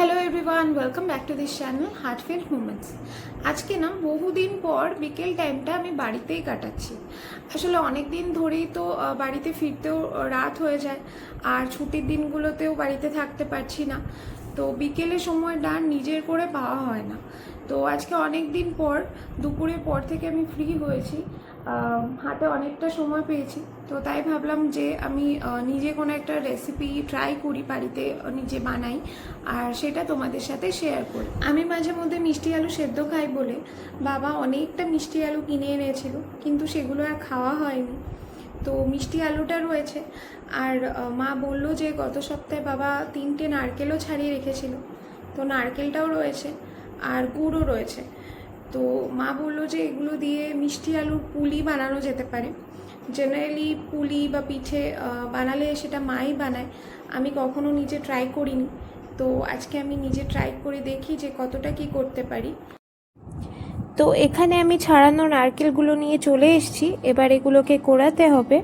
Hello everyone, welcome back to this channel heart fail moments. আজকে না বহুদিন পর বিকেল টাইমটা আমি বাড়িতেই কাটাচ্ছি। আসলে অনেক দিন ধরেই তো বাড়িতে ফিরতেও রাত হয়ে যায়, আর ছুটির দিনগুলোতেও বাড়িতে থাকতে পারছি না। তো বিকেলের সময়টা নিজের করে পাওয়া হয় না। তো আজকে অনেক দিন পর দুপুরের পর থেকে আমি ফ্রি হয়েছি, হাতে অনেকটা সময় পেয়েছি। তো তাই ভাবলাম যে আমি নিজে কোনো একটা রেসিপি ট্রাই করি, বাড়িতে নিজে বানাই, আর সেটা তোমাদের সাথে শেয়ার করি। আমি মাঝে মধ্যে মিষ্টি আলু সেদ্ধ খাই বলে বাবা অনেকটা মিষ্টি আলু কিনে এনেছিল, কিন্তু সেগুলো আর খাওয়া হয়নি। তো মিষ্টি আলুটা রয়েছে, আর মা বললো যে গত সপ্তাহে বাবা 3টে নারকেলও ছাড়িয়ে রেখেছিল, তো নারকেলটাও রয়েছে আর গুড়ও রয়েছে। তো মা বললো যে এগুলো দিয়ে মিষ্টি আলুর পুলি বানানো যেতে পারে। জেনারেলি পুলি বা পিঠে বানালে সেটা মাই বানায়, আমি কখনো নিজে ট্রাই করিনি। তো আজকে আমি নিজে ট্রাই করে দেখি যে কতটা কি করতে পারি। তো এখানে আমি ছাড়ানো নারকেলগুলো নিয়ে চলে এসেছি, এবার এগুলোকে কোড়াতে হবে।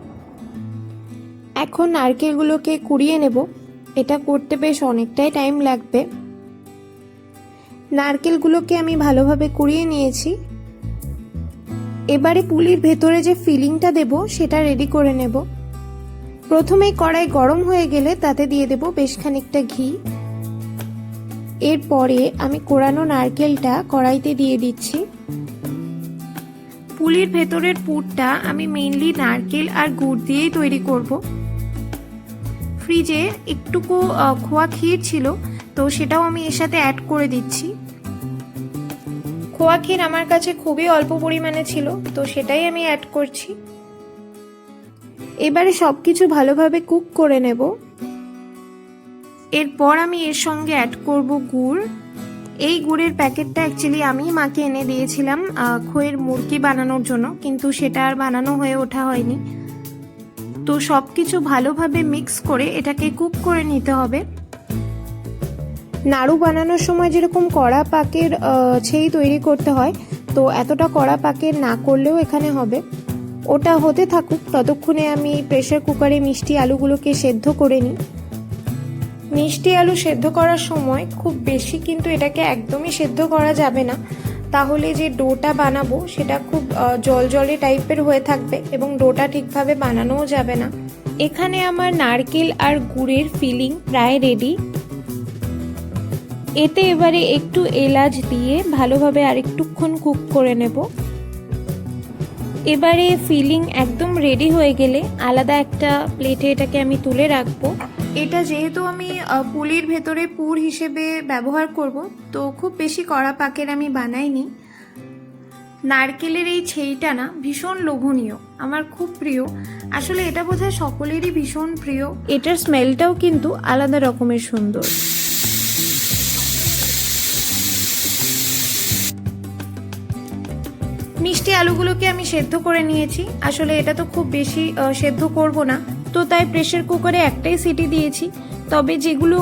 এখন নারকেলগুলোকে কুড়িয়ে নেব, এটা করতে বেশ অনেকটাই টাইম লাগবে। নারকেলগুলোকে আমি ভালোভাবে কুড়িয়ে নিয়েছি। এবারে পুলির ভেতরে যে ফিলিংটা দেব সেটা রেডি করে নেব। প্রথমেই কড়াই গরম হয়ে গেলে তাতে দিয়ে দেব বেশ খানিকটা ঘি। এরপরে আমি কোড়ানো নারকেলটা কড়াইতে দিয়ে দিচ্ছি। পুলির ভেতরের পুরটা আমি মেইনলি নারকেল আর গুড় দিয়েই তৈরি করব। ফ্রিজে একটুকু খোয়া ক্ষীর ছিল, তো সেটাও আমি এর সাথে অ্যাড করে দিচ্ছি। খোয়া ক্ষীর আমার কাছে খুবই অল্প পরিমাণে ছিল, তো সেটাই আমি অ্যাড করছি। এবারে সবকিছু ভালোভাবে কুক করে নেব। এরপর আমি এর সঙ্গে অ্যাড করব গুড়। এই গুড়ের প্যাকেটটা অ্যাকচুয়ালি আমি মাকে এনে দিয়েছিলাম খইয়ের মুরকি বানানোর জন্য, কিন্তু সেটা আর বানানো হয়ে ওঠা হয়নি। তো সবকিছু ভালোভাবে মিক্স করে এটাকে কুক করে নিতে হবে। নাড়ু বানানোর সময় যেরকম কড়া পাকের ছেই তৈরি করতে হয়, তো এতটা কড়া পাকের না করলেও এখানে হবে। ওটা হতে থাকুক, ততক্ষণে আমি প্রেসার কুকারে মিষ্টি আলুগুলোকে সেদ্ধ করে নিই। মিষ্টি আলু সেদ্ধ করার সময় খুব বেশি কিন্তু এটাকে একদমই সেদ্ধ করা যাবে না, তাহলে যে ডোটা বানাবো সেটা খুব জলজলে টাইপের হয়ে থাকবে এবং ডোটা ঠিকভাবে বানানোও যাবে না। এখানে আমার নারকেল আর গুড়ের ফিলিং প্রায় রেডি। এতে এবারে একটু এলাচ দিয়ে ভালোভাবে আরেকটুক্ষণ কুক করে নেব। এবারে ফিলিং একদম রেডি হয়ে গেলে আলাদা একটা প্লেটে এটাকে আমি তুলে রাখবো। এটা যেহেতু আমি পুলির ভেতরে পুর হিসেবে ব্যবহার করব, তো খুব বেশি কড়া পাকের আমি বানাইনি। নারকেলের এই ছেইটা না ভীষণ লোভনীয়, আমার খুব প্রিয়। আসলে এটা বোধহয় সকলেরই ভীষণ প্রিয়। এটার স্মেলটাও কিন্তু আলাদা রকমের সুন্দর। মিষ্টি আলুগুলোকে আমি সেদ্ধ করে নিয়েছি। আসলে এটা তো খুব বেশি সেদ্ধ করব না, তো তাই প্রেসার কুকারে একটাই সিটি দিয়েছি। তবে যেগুলো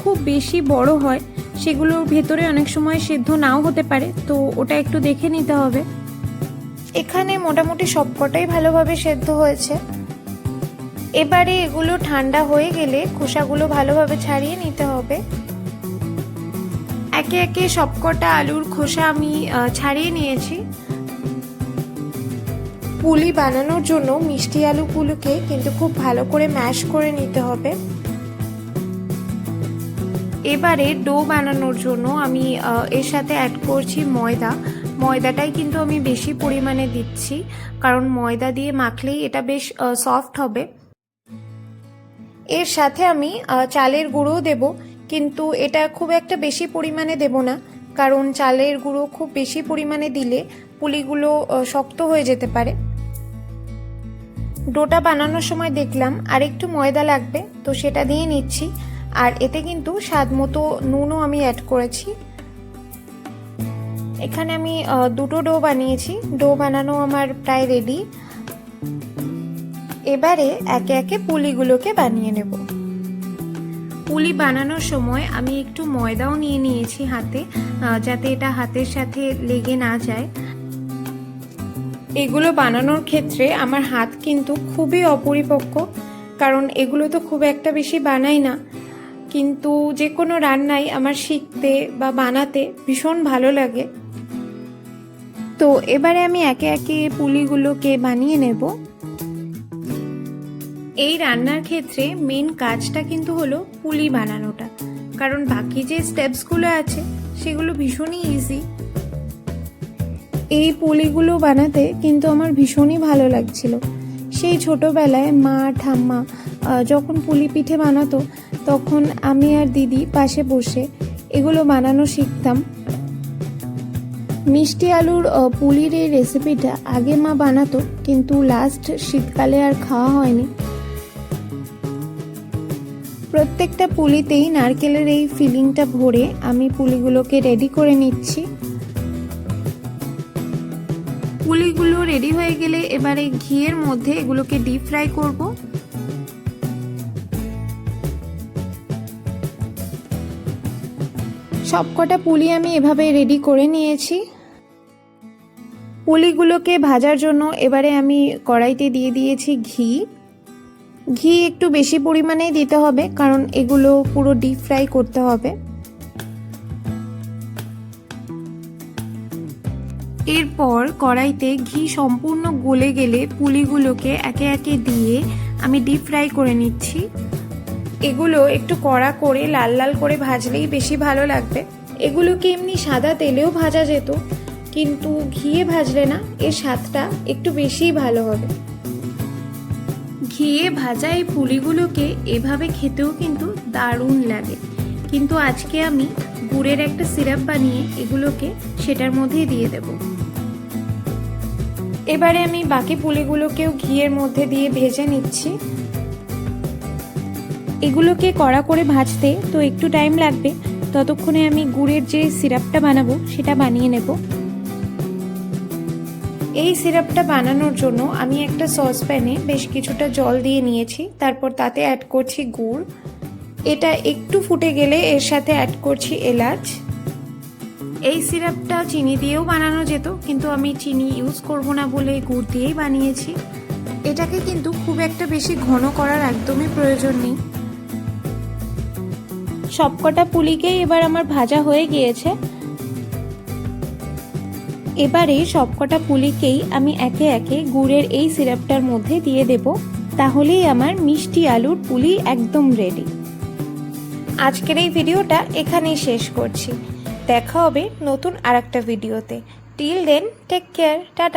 খুব বেশি বড় হয় সেগুলোর ভেতরে অনেক সময় সেদ্ধ নাও হতে পারে, তো ওটা একটু দেখে নিতে হবে। এখানে মোটামুটি সবকটাই ভালোভাবে সেদ্ধ হয়েছে। এবারে এগুলো ঠান্ডা হয়ে গেলে খোসাগুলো ভালোভাবে ছাড়িয়ে নিতে হবে। একে একে সবকটা আলুর খোসা আমি ছাড়িয়ে নিয়েছি। পুলি বানানোর জন্য মিষ্টি আলুগুলোকে কিন্তু খুব ভালো করে ম্যাশ করে নিতে হবে। এবারে ডো বানানোর জন্য আমি এর সাথে অ্যাড করছি ময়দা। ময়দাটাই কিন্তু আমি বেশি পরিমাণে দিচ্ছি, কারণ ময়দা দিয়ে মাখলেই এটা বেশ সফট হবে। এর সাথে আমি চালের গুঁড়োও দেব, কিন্তু এটা খুব একটা বেশি পরিমাণে দেব না, কারণ চালের গুঁড়ো খুব বেশি পরিমাণে দিলে পুলিগুলো শক্ত হয়ে যেতে পারে। ডোটা বানানোর সময় দেখলাম আরেকটু ময়দা লাগবে, তো সেটা দিয়ে নিচ্ছি। আর এতে কিন্তু স্বাদ মতো নুনও আমি অ্যাড করেছি। এখানে আমি দুটো ডো বানিয়েছি। ডো বানানো আমার প্রায় রেডি। এবারে একে একে পুলিগুলোকে বানিয়ে নেব। পুলি বানানোর সময় আমি একটু ময়দাও নিয়ে নিয়েছি হাতে, যাতে এটা হাতের সাথে লেগে না যায়। এগুলো বানানোর ক্ষেত্রে আমার হাত কিন্তু খুবই অপরিপক্ক, কারণ এগুলো তো খুব একটা বেশি বানাই না। কিন্তু যে কোনো রান্নাই আমার শিখতে বা বানাতে ভীষণ ভালো লাগে। তো এবারে আমি একে একে পুলিগুলোকে বানিয়ে নেব। এই রান্নার ক্ষেত্রে মেন কাজটা কিন্তু হলো পুলি বানানোটা, কারণ বাকি যে স্টেপসগুলো আছে সেগুলো ভীষণই ইজি। এই পুলিগুলো বানাতে কিন্তু আমার ভীষণই ভালো লাগছিল। সেই ছোটোবেলায় মা ঠাম্মা যখন পুলি পিঠে বানাতো তখন আমি আর দিদি পাশে বসে এগুলো বানানো শিখতাম। মিষ্টি আলুর পুলির এই রেসিপিটা আগে মা বানাতো, কিন্তু লাস্ট শীতকালে আর খাওয়া হয়নি। প্রত্যেকটা পুলিতেই নারকেলের এই ফিলিংটা ভরে আমি পুলিগুলোকে রেডি করে নিচ্ছি। পুলিগুলো রেডি হয়ে গেলে এবারে ঘিয়ের মধ্যে এগুলোকে ডিপ ফ্রাই করব। সবকটা পুলি আমি এভাবে রেডি করে নিয়েছি। পুলিগুলোকে ভাজার জন্য এবারে আমি কড়াইতে দিয়ে দিয়েছি ঘি। ঘি একটু বেশি পরিমাণেই দিতে হবে, কারণ এগুলো পুরো ডিপ ফ্রাই করতে হবে। এরপর কড়াইতে ঘি সম্পূর্ণ গলে গেলে পুলিগুলোকে একে একে দিয়ে আমি ডিপ ফ্রাই করে নিচ্ছি। এগুলো একটু কড়া করে লাল লাল করে ভাজলেই বেশি ভালো লাগবে। এগুলোকে এমনি সাদা তেলেও ভাজা যেত, কিন্তু ঘিয়ে ভাজলে না এর স্বাদটা একটু বেশিই ভালো হবে। ঘিয়ে ভাজা এই পুলিগুলোকে এভাবে খেতেও কিন্তু দারুণ লাগে। কিন্তু আজকে আমি গুড়ের একটা সিরাপ বানিয়ে এগুলোকে সেটার মধ্যেই দিয়ে দেব। এবারে আমি বাকি পুলিগুলোকেও ঘিয়ের মধ্যে দিয়ে ভেজে নিচ্ছি। এগুলোকে কড়া করে ভাজতে তো একটু টাইম লাগবে, ততক্ষণে আমি গুড়ের যে সিরাপটা বানাবো সেটা বানিয়ে নেব। এই সিরাপটা বানানোর জন্য আমি একটা সসপ্যানে বেশ কিছুটা জল দিয়ে নিয়েছি, তারপর তাতে অ্যাড করছি গুড়। এটা একটু ফুটে গেলে এর সাথে অ্যাড করছি এলাচ। এই সিরাপটা চিনি দিয়েও বানানো যেত, কিন্তু আমি চিনি ইউজ করব না বলে গুড় দিয়েই বানিয়েছি। এটাকে কিন্তু খুব একটা বেশি ঘন করার একদমই প্রয়োজন নেই। সবকটা পুলিকেই এবার আমার ভাজা হয়ে গিয়েছে। এবারে সবকটা পুলিকেই আমি একে একে গুড়ের এই সিরাপটার মধ্যে দিয়ে দেব, তাহলেই আমার মিষ্টি আলুর পুলি একদম রেডি। আজকের এই ভিডিওটা এখানেই শেষ করছি। দেখা হবে নতুন আরেকটা ভিডিওতে। Till then take care, tata.